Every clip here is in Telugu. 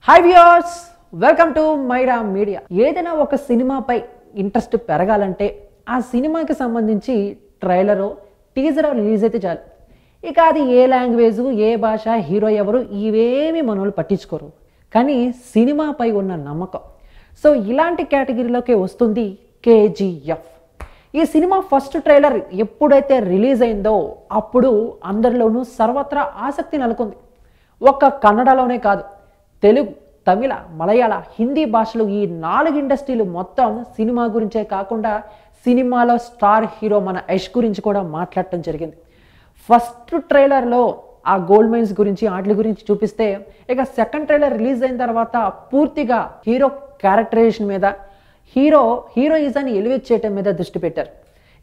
Hi viewers, welcome to Myra Media. ఏదైనా ఒక సినిమాపై ఇంట్రెస్ట్ పెరగాలంటే ఆ సినిమాకి సంబంధించి ట్రైలరో టీజరో రిలీజ్ అయితే చాలు. ఇక అది ఏ లాంగ్వేజు, ఏ భాష, హీరో ఎవరు, ఇవేమి మనోళ్ళు పట్టించుకోరు. కానీ సినిమాపై ఉన్న నమ్మకం. సో ఇలాంటి కేటగిరీలోకి వస్తుంది కేజీఎఫ్. ఈ సినిమా ఫస్ట్ ట్రైలర్ ఎప్పుడైతే రిలీజ్ అయిందో అప్పుడు అందరిలోనూ సర్వత్రా ఆసక్తి నెలకొంది. ఒక్క కన్నడలోనే కాదు, తెలుగు, తమిళ, మలయాళ, హిందీ భాషలు ఈ 4 ఇండస్ట్రీలు మొత్తం సినిమా గురించే కాకుండా సినిమాలో స్టార్ హీరో మన యష్ గురించి కూడా మాట్లాడటం జరిగింది. ఫస్ట్ ట్రైలర్లో ఆ గోల్డ్ మైన్స్ గురించి వాటి గురించి చూపిస్తే, ఇక సెకండ్ ట్రైలర్ రిలీజ్ అయిన తర్వాత పూర్తిగా హీరో క్యారెక్టరైజేషన్ మీద, హీరోయిజాన్ని ఎలివేట్ చేయటం మీద దృష్టి పెట్టారు.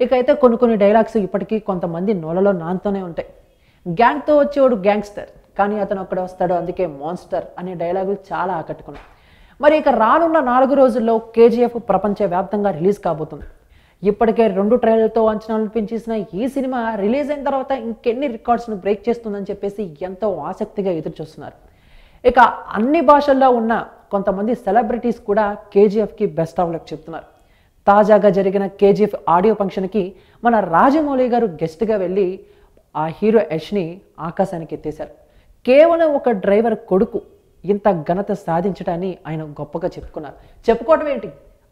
ఇక అయితే కొన్ని డైలాగ్స్ ఇప్పటికీ కొంతమంది నోళ్ళలో నాంతోనే ఉంటాయి. గ్యాంగ్తో వచ్చేవాడు గ్యాంగ్స్టర్, కానీ అతను అక్కడ వస్తాడు అందుకే మాన్స్టర్ అనే డైలాగులు చాలా ఆకట్టుకున్నాయి. మరి ఇక రానున్న 4 రోజుల్లో కేజీఎఫ్ ప్రపంచవ్యాప్తంగా రిలీజ్ కాబోతుంది. ఇప్పటికే 2 ట్రైలర్తో అంచనాలు పెంచేసిన ఈ సినిమా రిలీజ్ అయిన తర్వాత ఇంకెన్ని రికార్డ్స్ను బ్రేక్ చేస్తుందని చెప్పేసి ఎంతో ఆసక్తిగా ఎదురు చూస్తున్నారు. ఇక అన్ని భాషల్లో ఉన్న కొంతమంది సెలబ్రిటీస్ కూడా కేజీఎఫ్కి బెస్ట్ ఆఫ్ లక్ చెప్తున్నారు. తాజాగా జరిగిన కేజీఎఫ్ ఆడియో ఫంక్షన్కి మన రాజమౌళి గారు గెస్ట్గా వెళ్ళి ఆ హీరో యష్ని ఆకాశానికి ఎత్తేశారు. కేవలం ఒక డ్రైవర్ కొడుకు ఇంత ఘనత సాధించడాన్ని ఆయన గొప్పగా చెప్పుకున్నారు. చెప్పుకోవటం ఏంటి,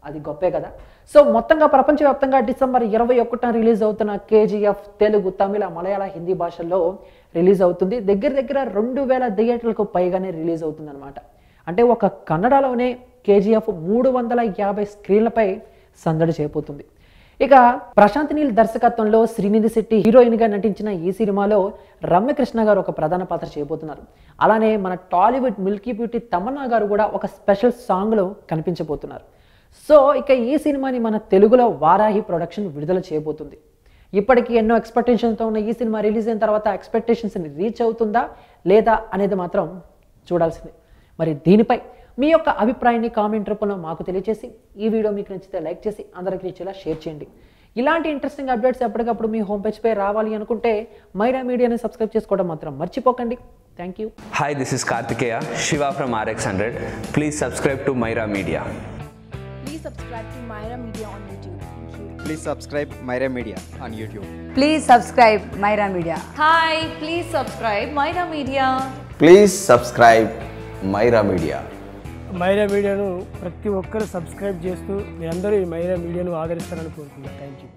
అది గొప్పే కదా. సో మొత్తంగా ప్రపంచవ్యాప్తంగా డిసెంబర్ 21న రిలీజ్ అవుతున్న కేజీఎఫ్ తెలుగు, తమిళ, మలయాళ, హిందీ భాషల్లో రిలీజ్ అవుతుంది. దగ్గర 2000 థియేటర్లకు పైగానే రిలీజ్ అవుతుంది అనమాట. అంటే ఒక కన్నడలోనే కేజీఎఫ్ 350 స్క్రీన్లపై సందడి చేయబోతుంది. ఇక ప్రశాంత్ నీల్ దర్శకత్వంలో శ్రీనిధి శెట్టి హీరోయిన్గా నటించిన ఈ సినిమాలో రమ్యకృష్ణ గారు ఒక ప్రధాన పాత్ర చేయబోతున్నారు. అలానే మన టాలీవుడ్ మిల్కీ బ్యూటీ తమన్నా గారు కూడా ఒక స్పెషల్ సాంగ్లో కనిపించబోతున్నారు. సో ఇక ఈ సినిమాని మన తెలుగులో వారాహి ప్రొడక్షన్ విడుదల చేయబోతుంది. ఇప్పటికీ ఎన్నో ఎక్స్పెక్టేషన్తో ఉన్న ఈ సినిమా రిలీజ్ అయిన తర్వాత ఎక్స్పెక్టేషన్స్ని రీచ్ అవుతుందా లేదా అనేది మాత్రం చూడాల్సిందే. మరి దీనిపై మీ యొక్క అభిప్రాయాన్ని కామెంట్ రూపంలో మాకు తెలియజేసి, ఈ వీడియో మీకు నచ్చితే లైక్ చేసి అందరికి రీచేలా షేర్ చేయండి. ఇలాంటి ఇంట్రెస్టింగ్ అప్డేట్స్ ఎప్పటికప్పుడు మీ హోమ్ పేజ్పై రావాలి అనుకుంటే మైరా మీడియాని సబ్స్క్రైబ్ చేసుకోవడం మాత్రం మర్చిపోకండి. Thank you. Hi, this is Kartikeya Shiva from RX100. Please subscribe to Myra Media. Please subscribe to Myra Media on YouTube. Thank you. Please subscribe Myra Media on YouTube. Please subscribe Myra Media. Hi, please subscribe Myra Media. Please subscribe Myra Media. Myra మీడియాను ప్రతి ఒక్కరు సబ్స్క్రైబ్ చేస్తూ మీరందరూ ఈ మైరా మీడియాను ఆదరిస్తారని కోరుకుంటున్నాను. Thank you.